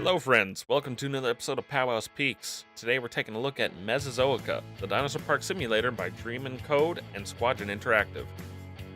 Hello friends, welcome to another episode of Powwows Peaks. Today we're taking a look at Mess-ozoica, the dinosaur park simulator by Dream & Code and Squadron Interactive.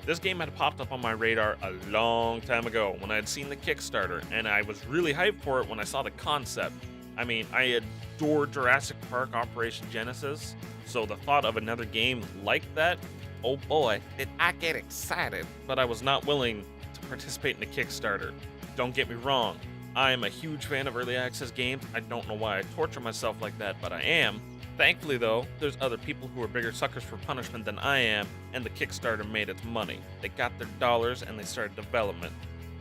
This game had popped up on my radar a long time ago when I had seen the Kickstarter, and I was really hyped for it when I saw the concept. I mean, I adored Jurassic Park Operation Genesis, so the thought of another game like that, oh boy, did I get excited. But I was not willing to participate in the Kickstarter. Don't get me wrong, I am a huge fan of early access games. I don't know why I torture myself like that, but I am. Thankfully though, there's other people who are bigger suckers for punishment than I am, and the Kickstarter made its money. They got their dollars and they started development.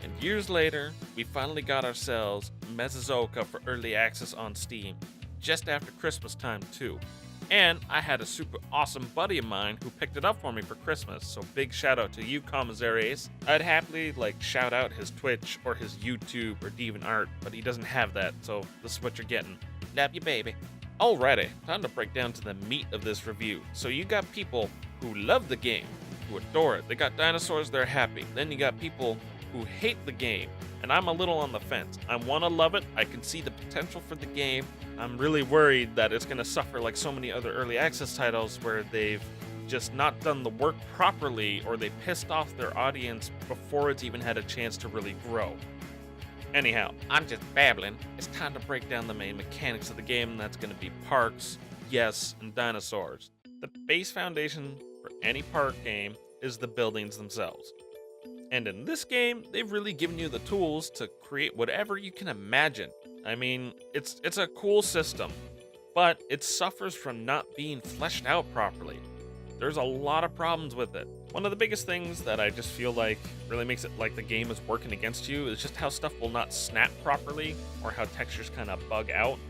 And years later, we finally got ourselves Mess-ozoica for early access on Steam. Just after Christmas time too. And I had a super awesome buddy of mine who picked it up for me for Christmas, so big shout out to you, Commissaries. I'd happily shout out his Twitch or his YouTube or DeviantArt, but he doesn't have that, so this is what you're getting. Love you, baby. Alrighty, time to break down to the meat of this review. So you got people who love the game, who adore it. They got dinosaurs, they're happy. Then you got people who hate the game, and I'm a little on the fence. I want to love it, I can see the potential for the game. I'm really worried that it's going to suffer like so many other early access titles where they've just not done the work properly, or they pissed off their audience before it's even had a chance to really grow. Anyhow, I'm just babbling. It's time to break down the main mechanics of the game, and that's going to be parks, yes, and dinosaurs. The base foundation for any park game is the buildings themselves. And in this game, they've really given you the tools to create whatever you can imagine. I mean, it's a cool system, but it suffers from not being fleshed out properly. There's a lot of problems with it. One of the biggest things that I just feel like really makes it like the game is working against you is just how stuff will not snap properly, or how textures kind of bug out,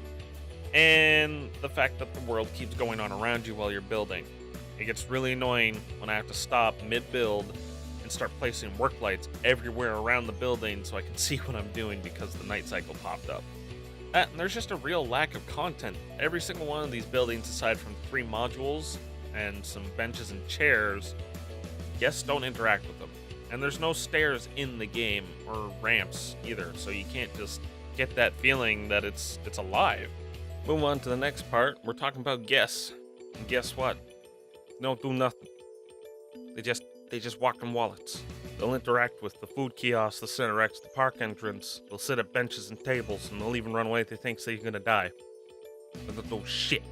and the fact that the world keeps going on around you while you're building. It gets really annoying when I have to stop mid-build and start placing work lights everywhere around the building so I can see what I'm doing because the night cycle popped up. And there's just a real lack of content. Every single one of these buildings, aside from 3 modules and some benches and chairs, guests don't interact with them. And there's no stairs in the game, or ramps either, so you can't just get that feeling that it's alive. Move on to the next part. We're talking about guests. And guess what? They don't do nothing. They just walk in wallets. They'll interact with the food kiosks, the Center X, the park entrance. They'll sit at benches and tables, and they'll even run away if they think they're gonna die. But they'll do shit.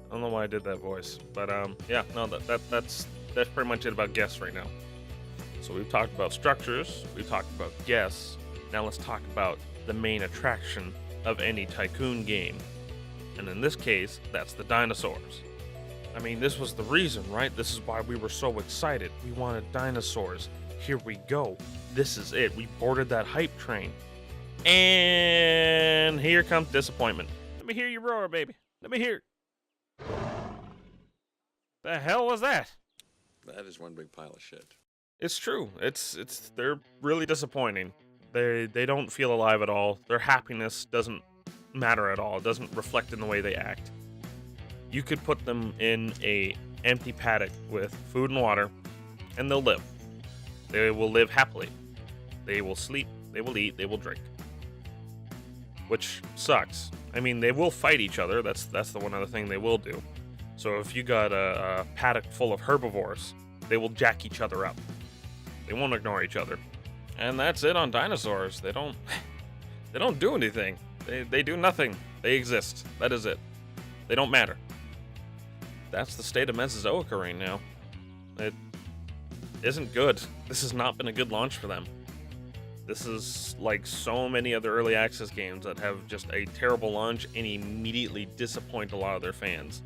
I don't know why I did that voice, but yeah, no, that's pretty much it about guests right now. So we've talked about structures, we've talked about guests. Now let's talk about the main attraction of any tycoon game, and in this case, that's the dinosaurs. I mean, this was the reason, right? This is why we were so excited. We wanted dinosaurs. Here we go. This is it. We boarded that hype train. And here comes disappointment. Let me hear you roar, baby. Let me hear it. The hell was that? That is one big pile of shit. It's true. They're really disappointing. They don't feel alive at all. Their happiness doesn't matter at all. It doesn't reflect in the way they act. You could put them in a empty paddock with food and water, and they'll live. They will live happily. They will sleep, they will eat, they will drink. Which sucks. I mean, they will fight each other. That's the one other thing they will do. So if you got a paddock full of herbivores, they will jack each other up. They won't ignore each other. And that's it on dinosaurs. They don't do anything. They do nothing. They exist. That is it. They don't matter. That's the state of Mesozoica right now. It isn't good. This has not been a good launch for them. This is like so many other early access games that have just a terrible launch and immediately disappoint a lot of their fans.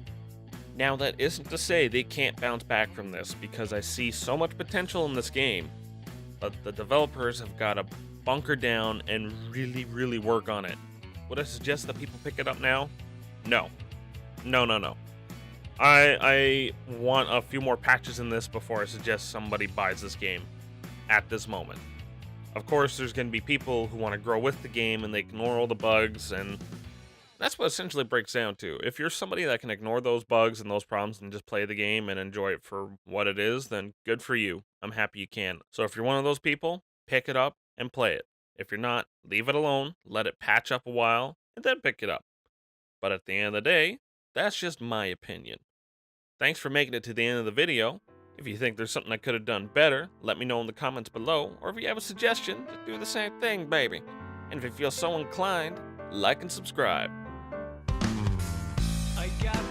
Now, that isn't to say they can't bounce back from this, because I see so much potential in this game, but the developers have got to bunker down and really, really work on it. Would I suggest that people pick it up now? No. No. I want a few more patches in this before I suggest somebody buys this game at this moment. Of course, there's going to be people who want to grow with the game and they ignore all the bugs, and that's what essentially breaks down to. If you're somebody that can ignore those bugs and those problems and just play the game and enjoy it for what it is, then good for you. I'm happy you can. So if you're one of those people, pick it up and play it. If you're not, leave it alone, let it patch up a while, and then pick it up. But at the end of the day, that's just my opinion. Thanks for making it to the end of the video. If you think there's something I could have done better, let me know in the comments below, or if you have a suggestion, just do the same thing, baby. And if you feel so inclined, like and subscribe. I got